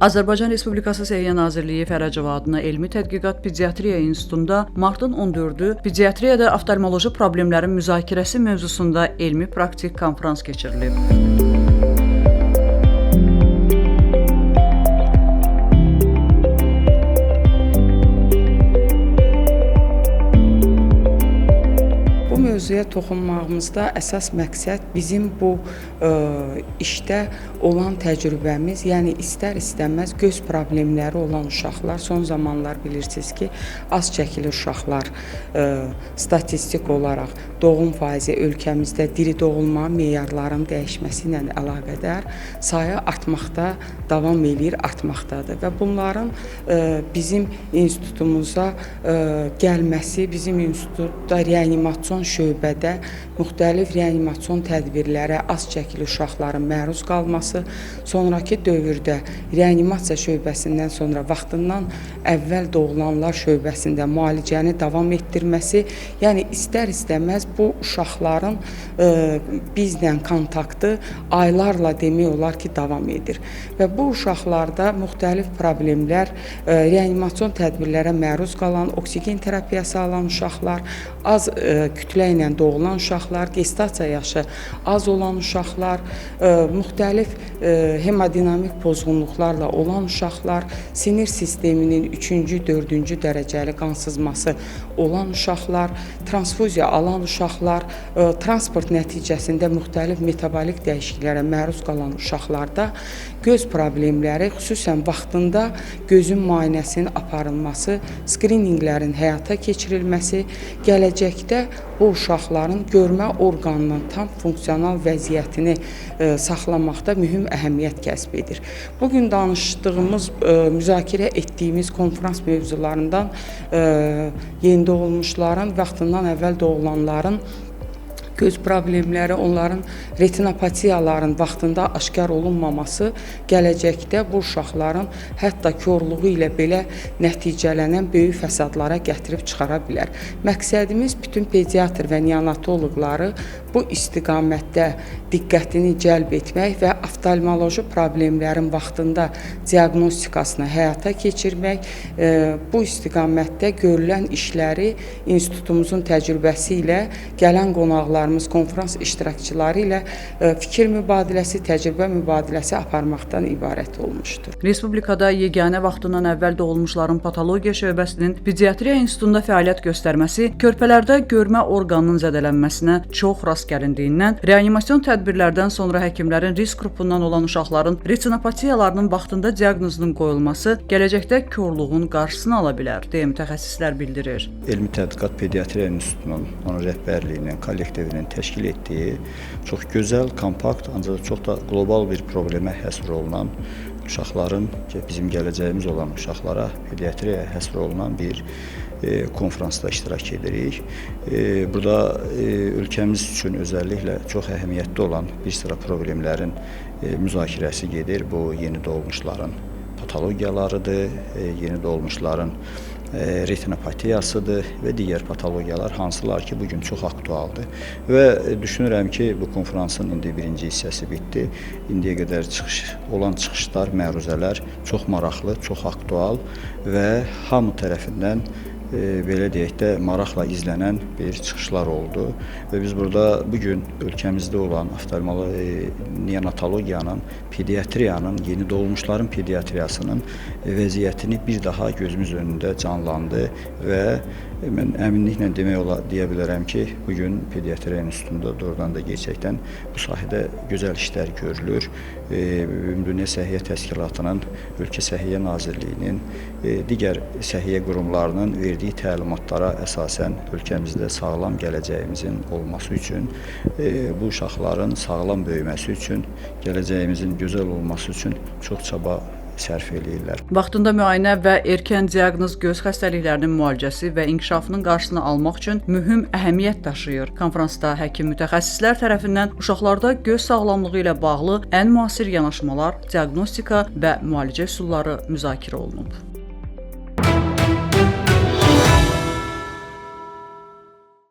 Azərbaycan Respublikası Səhiyyə Nazirliyi Fərəcov adına Elmi Tədqiqat Pediatriya İnstitutunda martın 14-ü pediatriyada oftalmoloji problemlərin müzakirəsi mövzusunda elmi praktik konfrans keçirilib. Bu mövzuya toxunmağımızda əsas məqsəd bizim bu işdə olan təcrübəmiz, yəni istər-istəməz göz problemləri olan uşaqlar, son zamanlar bilirsiniz ki, az çəkili uşaqlar statistik olaraq doğum faizi ölkəmizdə diri doğulma meyarlarının dəyişməsi ilə əlaqədar sayı artmaqda davam eləyir, artmaqdadır və bunların bizim institutumuza gəlməsi, bizim institutda reanimasyon şöbədə müxtəlif reanimasyon tədbirlərə az çəkili uşaqların məruz qalması, sonrakı dövrdə reanimasiya şöbəsindən sonra vaxtından əvvəl doğulanlar şöbəsində müalicəni davam etdirməsi, yəni istər-istəməz bu uşaqların bizlə kontaktı aylarla demək olar ki, davam edir. Və bu uşaqlarda müxtəlif problemlər, reanimasyon tədbirlərə məruz qalan, oksigen terapiyası alan uşaqlar, az kütlə ilə doğulan uşaqlar, gestasiya yaşı az olan uşaqlar, müxtəlif hemodinamik pozğunluqlarla olan uşaqlar, sinir sisteminin 3-cü, 4-cü dərəcəli qansızması olan uşaqlar, transfuziya alan uşaqlar, transport nəticəsində müxtəlif metabolik dəyişikliklərə məruz qalan uşaqlarda göz problemləri, xüsusən vaxtında gözün müayinəsinin aparılması, skrininqlərin həyata keçirilməsi, gələcəkdə bu uşaqların görmə orqanının tam funksional vəziyyətini saxlamaqda mühüm əhəmiyyət kəsb edir. Bugün danışdığımız, müzakirə etdiyimiz konfrans mövzularından yeni doğulmuşların, vaxtından əvvəl doğulanların göz problemləri, onların retinopatiyaların vaxtında aşkar olunmaması gələcəkdə bu uşaqların hətta korluğu ilə belə nəticələnən böyük fəsadlara gətirib çıxara bilər. Məqsədimiz bütün pediatr və neonatoloqları bu istiqamətdə diqqətini cəlb etmək və oftalmoloji problemlərin vaxtında diaqnostikasını həyata keçirmək, bu istiqamətdə görülən işləri institutumuzun təcrübəsi ilə gələn qonaqlarımız, konfrans iştirakçıları ilə fikir mübadiləsi, təcrübə mübadiləsi aparmaqdan ibarət olmuşdur. Respublikada yeganə vaxtından əvvəl doğulmuşların patologiya şöbəsinin pediatriya institutunda fəaliyyət göstərməsi körpələrdə görmə orqanının zədələnməsinə çox rast gəlindiyindən, reanimasyon tədbirlərdən sonra həkimlərin risk qrupundan olan uşaqların retinopatiyalarının vaxtında diaqnozunun qoyulması gələcəkdə korluğun qarşısını ala bilər, deyə mütəxəssislər bildirir. Elmi Tədqiqat Pediatriya İnstitutunun, onun rəhbərliyinin, kollektivinin təşkil etdiyi çox gözəl, kompakt, ancaq çox da qlobal bir problemə həsr olunan, uşaqların, bizim gələcəyimiz olan uşaqlara pediatriyaya həsr olunan bir konferansda iştirak edirik. Burada ölkəmiz üçün özəlliklə çox əhəmiyyətli olan bir sıra problemlərin müzakirəsi gedir. Bu, yeni doğulmuşların patologiyalarıdır, yeni doğulmuşların retinopatiyasıdır və digər patologiyalar, hansılar ki, bugün çox aktualdır. Və düşünürəm ki, bu konferansın indi birinci hissəsi bitdi. İndiyə qədər olan çıxışlar, məruzələr çox maraqlı, çox aktual və hamı tərəfindən belə deyək də maraqla izlənən bir çıxışlar oldu və biz burada bugün ölkəmizdə olan neonatologiyanın, pediatriyanın, yeni doğulmuşların pediatriyasının vəziyyətini bir daha gözümüz önündə canlandı və mən əminliklə deyə bilərəm ki, bugün Pediatriya İnstitutunda doğrudan da gerçəkdən bu sahədə gözəl işlər görülür. Ümumdünya Səhiyyə Təşkilatının, Ölkə Səhiyyə Nazirliyinin, digər səhiyyə qurumlarının verdiyi təlimatlara əsasən ölkəmizdə sağlam gələcəyimizin olması üçün, bu uşaqların sağlam böyüməsi üçün, gələcəyimizin gözəl olması üçün çox çaba sərf eləyirlər. Vaxtında müayinə və erkən diaqnoz göz xəstəliklərinin müalicəsi və inkişafının qarşısını almaq üçün mühüm əhəmiyyət daşıyır. Konferansda həkim mütəxəssislər tərəfindən uşaqlarda göz sağlamlığı ilə bağlı ən müasir yanaşmalar, diaqnostika və müalicə üsulları müzakirə olunub.